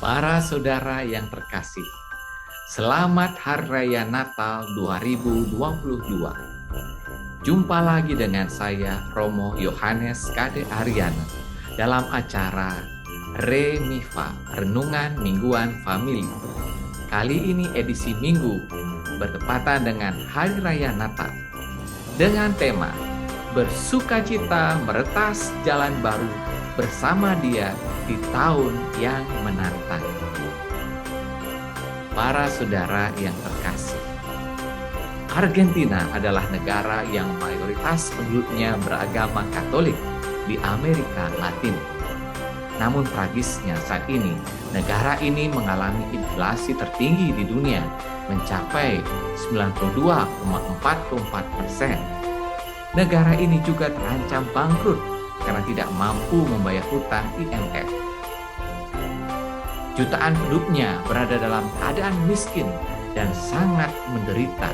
Para saudara yang terkasih, selamat Hari Raya Natal 2022. Jumpa lagi dengan saya, Romo Yohanes Kade Ariana, dalam acara Remifa, Renungan Mingguan Famili. Kali ini edisi Minggu, bertepatan dengan Hari Raya Natal, dengan tema Bersukacita Meretas Jalan Baru bersama Dia di tahun yang menantang. Para saudara yang terkasih, Argentina adalah negara yang mayoritas penduduknya beragama Katolik di Amerika Latin. Namun tragisnya saat ini, negara ini mengalami inflasi tertinggi di dunia, mencapai 92,44%. Negara ini juga terancam bangkrut karena tidak mampu membayar hutang IMF. Jutaan penduduknya berada dalam keadaan miskin dan sangat menderita.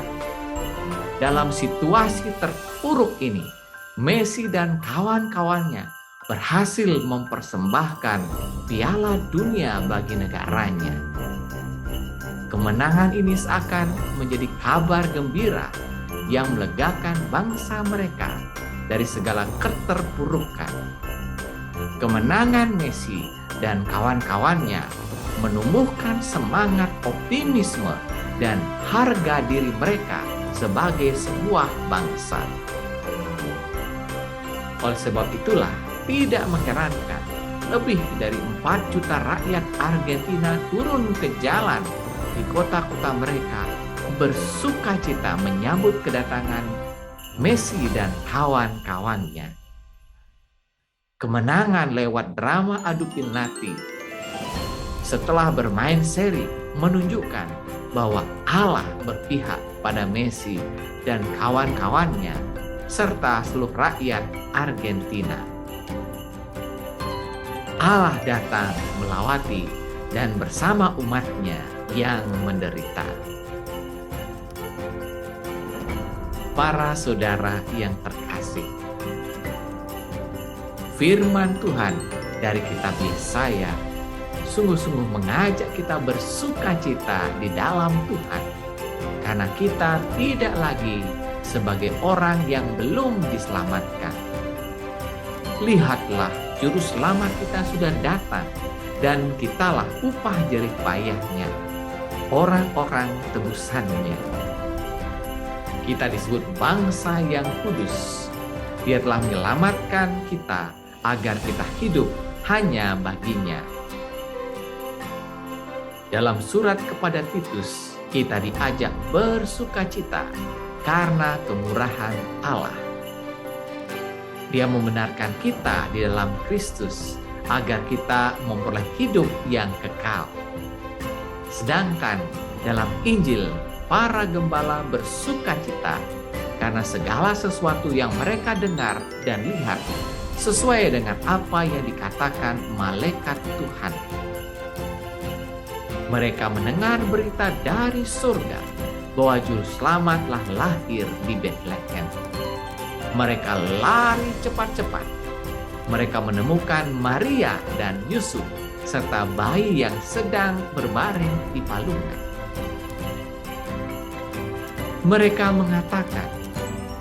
Dalam situasi terpuruk ini, Messi dan kawan-kawannya berhasil mempersembahkan Piala Dunia bagi negaranya. Kemenangan ini seakan menjadi kabar gembira yang melegakan bangsa mereka dari segala keterpurukan. Kemenangan Messi dan kawan-kawannya menumbuhkan semangat optimisme dan harga diri mereka sebagai sebuah bangsa. Oleh sebab itulah, tidak mengherankan lebih dari 4 juta rakyat Argentina turun ke jalan di kota-kota mereka bersukacita menyambut kedatangan Messi dan kawan-kawannya. Kemenangan lewat drama adu penalti setelah bermain seri menunjukkan bahwa Allah berpihak pada Messi dan kawan-kawannya serta seluruh rakyat Argentina. Allah datang melawati dan bersama umatnya yang menderita. Para saudara yang terkasih, firman Tuhan dari kitab Yesaya sungguh-sungguh mengajak kita bersukacita di dalam Tuhan, karena kita tidak lagi sebagai orang yang belum diselamatkan. Lihatlah, juru selamat kita sudah datang, dan kitalah upah jerih payahnya, orang-orang tebusannya. Kita disebut bangsa yang kudus. Dia telah menyelamatkan kita agar kita hidup hanya baginya. Dalam surat kepada Titus, kita diajak bersukacita karena kemurahan Allah. Dia membenarkan kita di dalam Kristus agar kita memperoleh hidup yang kekal. Sedangkan dalam Injil, para gembala bersukacita karena segala sesuatu yang mereka dengar dan lihat sesuai dengan apa yang dikatakan malaikat Tuhan. Mereka mendengar berita dari surga bahwa juru selamatlah lahir di Bethlehem. Mereka lari cepat-cepat. Mereka menemukan Maria dan Yusuf serta bayi yang sedang berbaring di palungan. Mereka mengatakan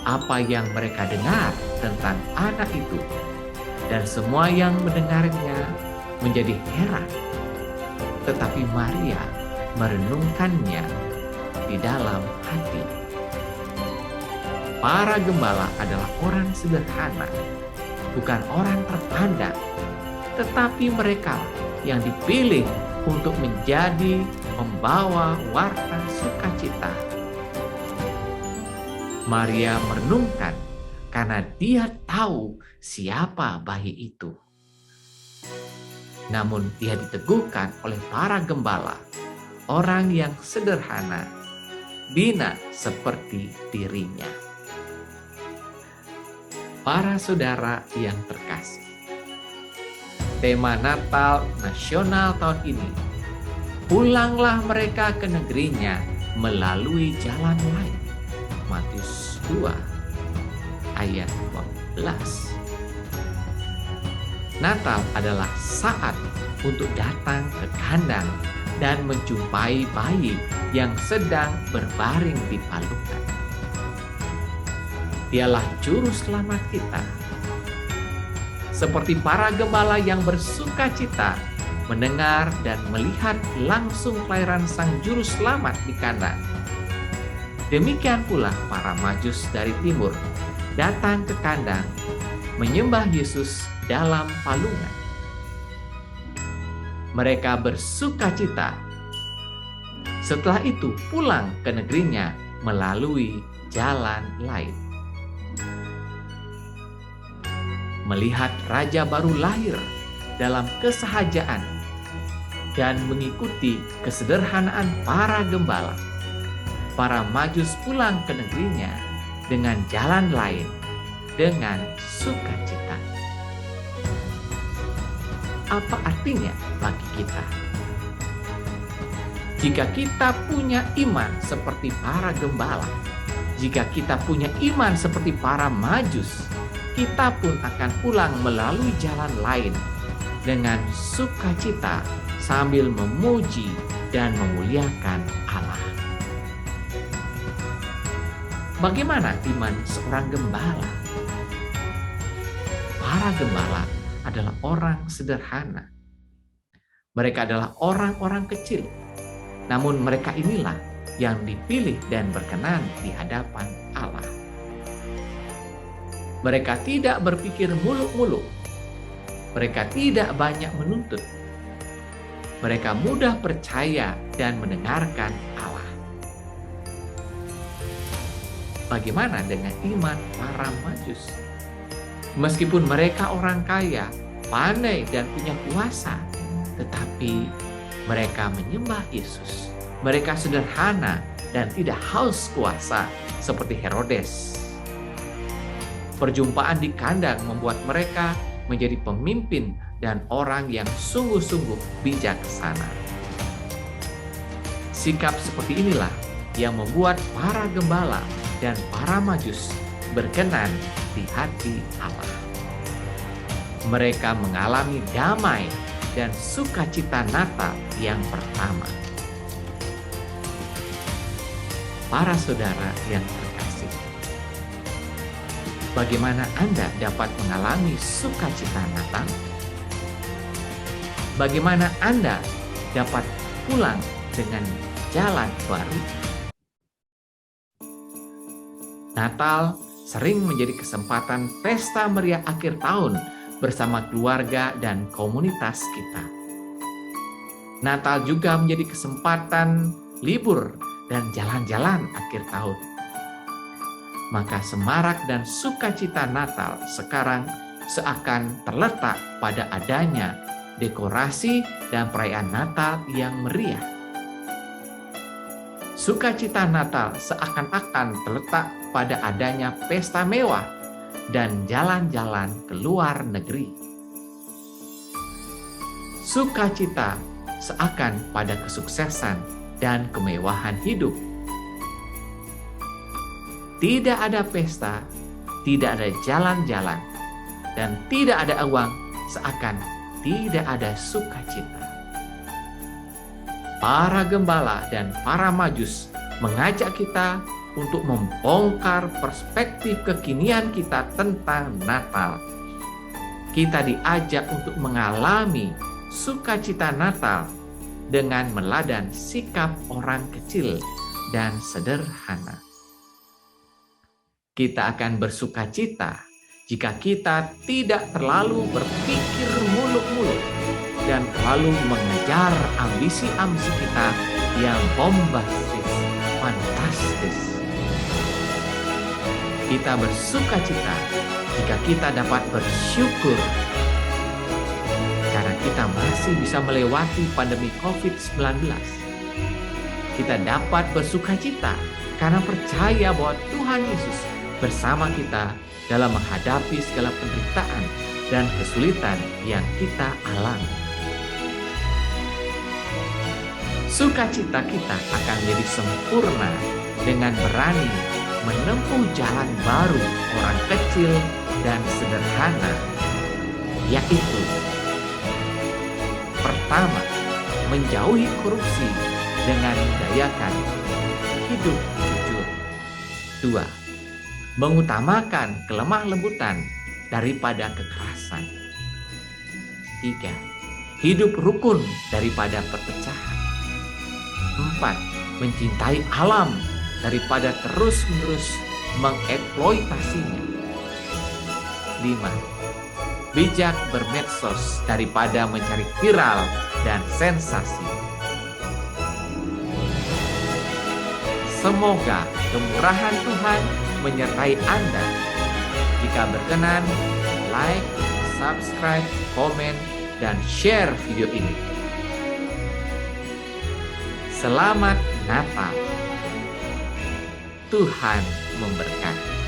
apa yang mereka dengar tentang anak itu, dan semua yang mendengarnya menjadi heran. Tetapi Maria merenungkannya di dalam hati. Para gembala adalah orang sederhana, bukan orang terpandang, tetapi mereka yang dipilih untuk menjadi pembawa warta sukacita. Maria merenungkan karena dia tahu siapa bayi itu. Namun dia diteguhkan oleh para gembala, orang yang sederhana, bina seperti dirinya. Para saudara yang terkasih, tema Natal nasional tahun ini, pulanglah mereka ke negerinya melalui jalan lain. Matius 2 ayat 12. Natal adalah saat untuk datang ke kandang dan menjumpai bayi yang sedang berbaring di palungan. Dialah juru selamat kita. Seperti para gembala yang bersuka cita mendengar dan melihat langsung kelahiran sang juru selamat di kandang. Demikian pula para Majus dari timur datang ke kandang menyembah Yesus dalam palungan. Mereka bersuka cita. Setelah itu pulang ke negerinya melalui jalan lain. Melihat raja baru lahir dalam kesahajaan dan mengikuti kesederhanaan para gembala, para Majus pulang ke negerinya dengan jalan lain, dengan sukacita. Apa artinya bagi kita? Jika kita punya iman seperti para gembala, jika kita punya iman seperti para Majus, kita pun akan pulang melalui jalan lain dengan sukacita sambil memuji dan memuliakan Allah. Bagaimana iman seorang gembala? Para gembala adalah orang sederhana. Mereka adalah orang-orang kecil. Namun mereka inilah yang dipilih dan berkenan di hadapan Allah. Mereka tidak berpikir muluk-muluk. Mereka tidak banyak menuntut. Mereka mudah percaya dan mendengarkan Allah. Bagaimana dengan iman para Majus? Meskipun mereka orang kaya, pandai dan punya kuasa, tetapi mereka menyembah Yesus. Mereka sederhana dan tidak haus kuasa seperti Herodes. Perjumpaan di kandang membuat mereka menjadi pemimpin dan orang yang sungguh-sungguh bijaksana. Sikap seperti inilah yang membuat para gembala dan para Majus berkenan di hati Allah. Mereka mengalami damai dan sukacita Natal yang pertama. Para saudara yang terkasih, bagaimana Anda dapat mengalami sukacita Natal? Bagaimana Anda dapat pulang dengan jalan baru? Natal sering menjadi kesempatan pesta meriah akhir tahun bersama keluarga dan komunitas kita. Natal juga menjadi kesempatan libur dan jalan-jalan akhir tahun. Maka semarak dan sukacita Natal sekarang seakan terletak pada adanya dekorasi dan perayaan Natal yang meriah. Sukacita Natal seakan-akan terletak pada adanya pesta mewah dan jalan-jalan ke luar negeri. Sukacita seakan pada kesuksesan dan kemewahan hidup. Tidak ada pesta, tidak ada jalan-jalan, dan tidak ada uang, seakan tidak ada sukacita. Para gembala dan para Majus mengajak kita untuk membongkar perspektif kekinian kita tentang Natal. Kita diajak untuk mengalami sukacita Natal dengan meladan sikap orang kecil dan sederhana. Kita akan bersukacita jika kita tidak terlalu berpikir muluk-muluk dan terlalu mengejar ambisi-ambisi kita yang bombastis, fantastis. Kita bersukacita jika kita dapat bersyukur karena kita masih bisa melewati pandemi COVID-19. Kita dapat bersukacita karena percaya bahwa Tuhan Yesus bersama kita dalam menghadapi segala penderitaan dan kesulitan yang kita alami. Sukacita kita akan menjadi sempurna dengan berani menempuh jalan baru orang kecil dan sederhana, yaitu Pertama, menjauhi korupsi dengan mendayakan hidup jujur. 2. Mengutamakan kelemah lembutan daripada kekerasan. 3. Hidup rukun daripada perpecahan. 4. Mencintai alam daripada terus-menerus mengeksploitasinya. 5. Bijak bermedsos daripada mencari viral dan sensasi. Semoga kemurahan Tuhan menyertai Anda. Jika berkenan, like, subscribe, komen, dan share video ini. Selamat Natal. Tuhan memberkati.